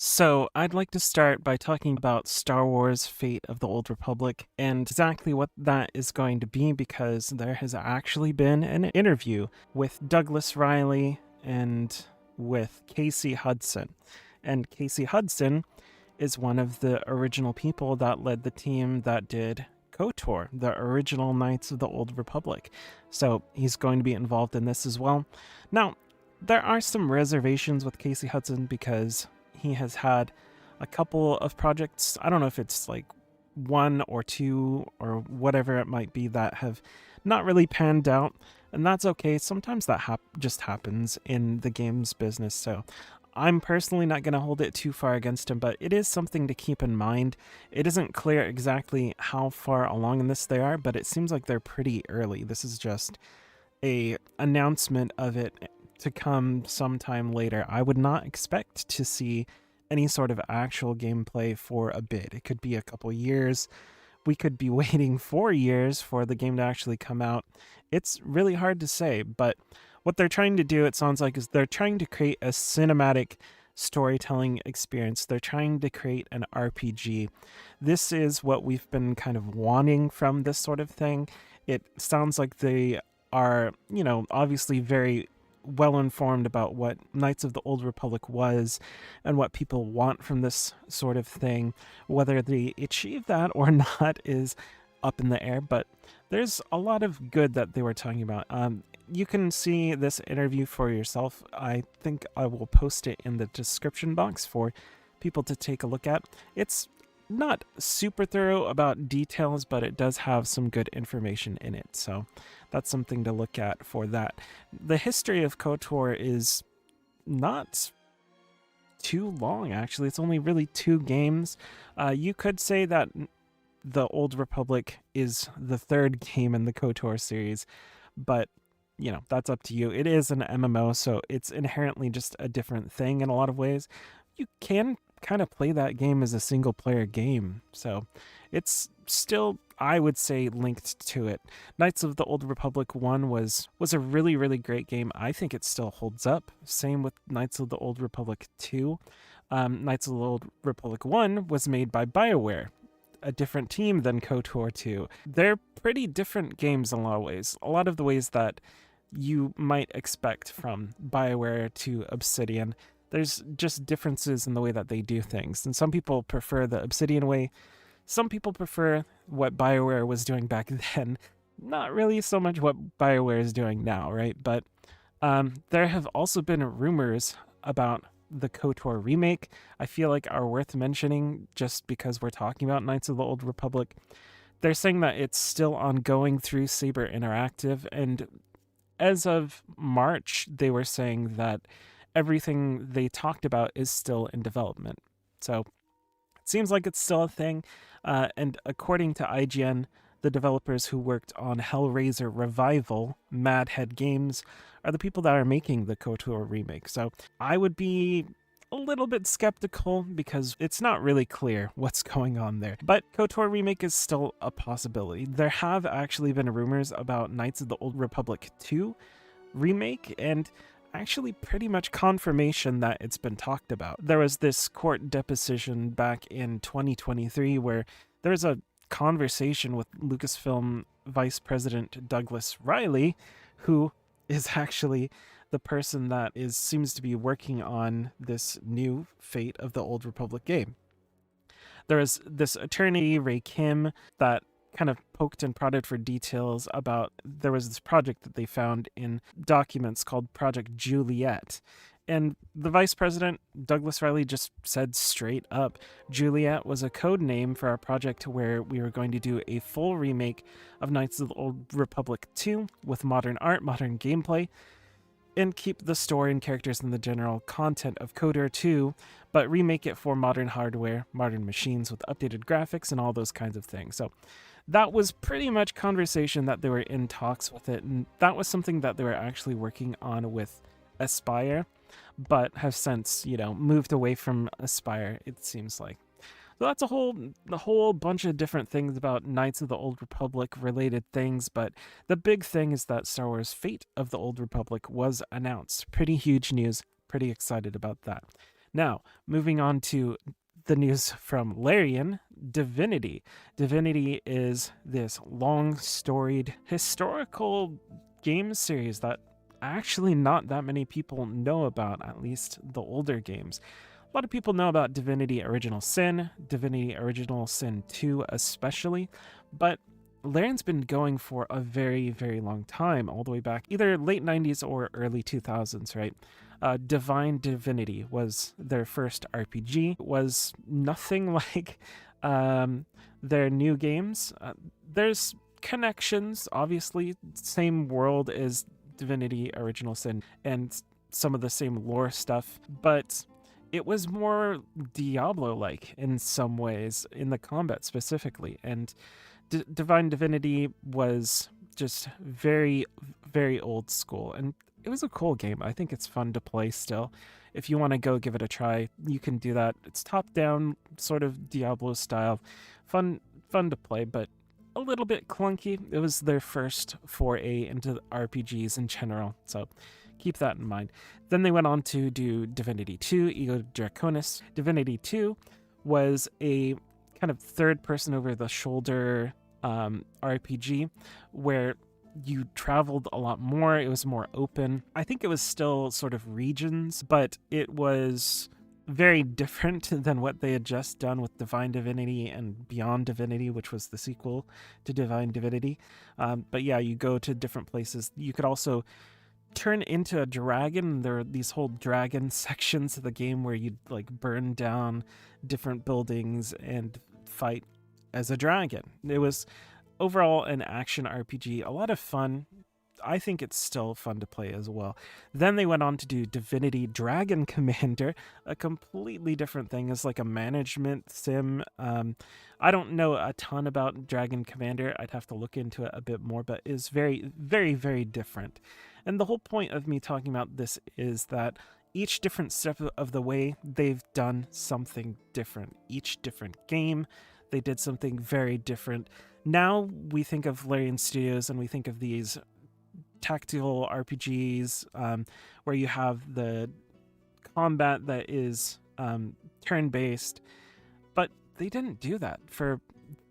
So, I'd like to start by talking about Star Wars Fate of the Old Republic and exactly what that is going to be because there has actually been an interview with Douglas Riley and with Casey Hudson. And Casey Hudson is one of the original people that led the team that did KOTOR, the original Knights of the Old Republic. So, he's going to be involved in this as well. Now, there are some reservations with Casey Hudson because he has had a couple of projects. I don't know if it's like one or two or whatever it might be that have not really panned out, and that's okay. Sometimes that just happens in the games business. So I'm personally not going to hold it too far against him, but it is something to keep in mind. It isn't clear exactly how far along in this they are, but it seems like they're pretty early. This is just a announcement of it to come sometime later. I would not expect to see any sort of actual gameplay for a bit. It could be a couple years. We could be waiting 4 years for the game to actually come out. It's really hard to say, but what they're trying to do, it sounds like, is they're trying to create a cinematic storytelling experience. They're trying to create an RPG. This is what we've been kind of wanting from this sort of thing. It sounds like they are, obviously very well informed about what Knights of the Old Republic was and what people want from this sort of thing. Whether they achieve that or not is up in the air, but there's a lot of good that they were talking about. You can see this interview for yourself. I think I will post it in the description box for people to take a look at. It's not super thorough about details, but it does have some good information in it. So that's something to look at for that. The history of KOTOR is not too long, actually. It's only really 2 games. You could say that the Old Republic is the 3rd game in the KOTOR series, but that's up to you. It is an MMO, so it's inherently just a different thing in a lot of ways. You can kind of play that game as a single player game, so it's still, I would say, linked to it. Knights of the Old Republic 1 was a really, really great game. I think it still holds up. Same with Knights of the Old Republic 2. Knights of the Old Republic 1 was made by BioWare, a different team than KOTOR 2. They're pretty different games in a lot of ways. A lot of the ways that you might expect from BioWare to Obsidian. There's just differences in the way that they do things. And some people prefer the Obsidian way. Some people prefer what BioWare was doing back then. Not really so much what BioWare is doing now, right? But there have also been rumors about the KOTOR remake. I feel like are worth mentioning just because we're talking about Knights of the Old Republic. They're saying that it's still ongoing through Saber Interactive, and as of March, they were saying that everything they talked about is still in development. So it seems like it's still a thing. And according to IGN, the developers who worked on Hellraiser Revival, Madhead Games, are the people that are making the KOTOR remake. So I would be a little bit skeptical because it's not really clear what's going on there. But KOTOR remake is still a possibility. There have actually been rumors about Knights of the Old Republic 2 remake, and actually pretty much confirmation that it's been talked about. There was this court deposition back in 2023 where there was a conversation with Lucasfilm Vice President Douglas Riley, who is actually the person that seems to be working on this new Fate of the Old Republic game. There is this attorney, Ray Kim, that kind of poked and prodded for details about there was this project that they found in documents called Project Juliet. And the vice president, Douglas Riley, just said straight up, Juliet was a code name for our project where we were going to do a full remake of Knights of the Old Republic 2 with modern art, modern gameplay, and keep the story and characters and the general content of KOTOR 2, but remake it for modern hardware, modern machines with updated graphics and all those kinds of things. So that was pretty much conversation that they were in talks with it, and that was something that they were actually working on with Aspire, but have since, moved away from Aspire, it seems like. So that's a whole bunch of different things about Knights of the Old Republic related things, but the big thing is that Star Wars Fate of the Old Republic was announced. Pretty huge news, pretty excited about that. Now, moving on to the news from Larian, Divinity. Divinity is this long storied historical game series that actually not that many people know about, at least the older games. A lot of people know about Divinity Original Sin, Divinity Original Sin 2 especially, but Larian's been going for a very, very long time, all the way back either late 90s or early 2000s, right? Divine Divinity was their first RPG. It was nothing like their new games. There's connections, obviously, same world as Divinity Original Sin and some of the same lore stuff, but it was more Diablo-like in some ways, in the combat specifically, and Divine Divinity was just very, very old school, and it was a cool game. I think it's fun to play still. If you want to go give it a try, you can do that. It's top-down, sort of Diablo style. Fun to play, but a little bit clunky. It was their first foray into RPGs in general, so keep that in mind. Then they went on to do Divinity 2, Ego Draconis. Divinity 2 was a kind of third-person over-the-shoulder RPG where you traveled a lot more. It was more open. I think it was still sort of regions, but it was very different than what they had just done with Divine Divinity and Beyond Divinity, which was the sequel to Divine Divinity. But yeah, you go to different places. You could also turn into a dragon. There are these whole dragon sections of the game where you'd like burn down different buildings and fight as a dragon. It was overall an action RPG, a lot of fun. I think it's still fun to play as well. Then they went on to do Divinity Dragon Commander, a completely different thing. It's like a management sim. I don't know a ton about Dragon Commander. I'd have to look into it a bit more, but it's very, very, very different. And the whole point of me talking about this is that each different step of the way, they've done something different. Each different game, they did something very different. Now we think of Larian Studios and we think of these tactical RPGs where you have the combat that is turn-based, but they didn't do that for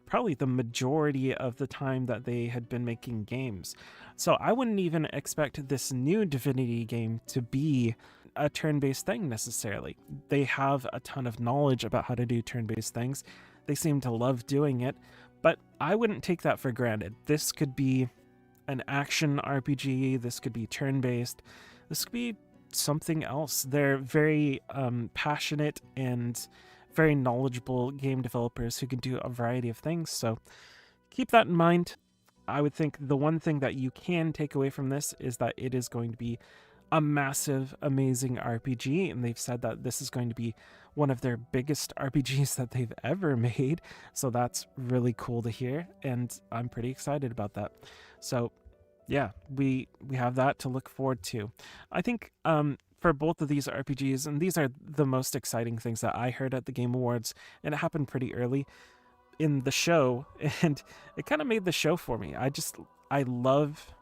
probably the majority of the time that they had been making games. So I wouldn't even expect this new Divinity game to be a turn-based thing necessarily. They have a ton of knowledge about how to do turn-based things. They seem to love doing it, but I wouldn't take that for granted. This could be an action RPG, this could be turn-based, this could be something else. They're very passionate and very knowledgeable game developers who can do a variety of things, so keep that in mind. I would think the one thing that you can take away from this is that it is going to be a massive, amazing RPG, and they've said that this is going to be one of their biggest RPGs that they've ever made, so that's really cool to hear, and I'm pretty excited about that. So yeah, we have that to look forward to. I think for both of these RPGs, and these are the most exciting things that I heard at the Game Awards, and it happened pretty early in the show, and it kind of made the show for me. I love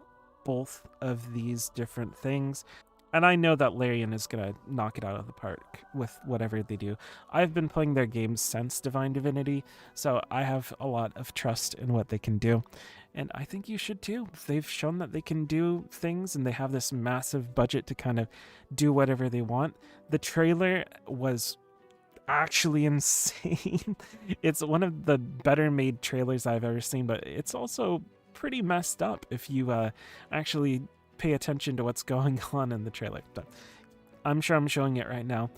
both of these different things, and I know that Larian is gonna knock it out of the park with whatever they do. I've been playing their games since Divine Divinity, so I have a lot of trust in what they can do, and I think you should too. They've shown that they can do things, and they have this massive budget to kind of do whatever they want. The trailer was actually insane. It's one of the better made trailers I've ever seen, but it's also pretty messed up if you actually pay attention to what's going on in the trailer. But I'm sure I'm showing it right now.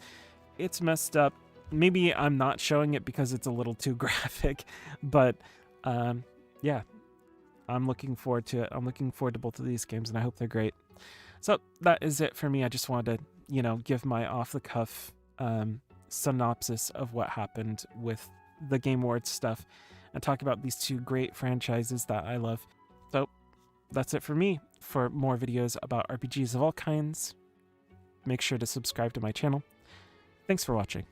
It's messed up. Maybe I'm not showing it because it's a little too graphic, but yeah, I'm looking forward to it. I'm looking forward to both of these games, and I hope they're great. So that is it for me. I just wanted to, give my off-the-cuff synopsis of what happened with the Game Awards stuff and talk about these two great franchises that I love. So that's it for me. For more videos about RPGs of all kinds, make sure to subscribe to my channel. Thanks for watching.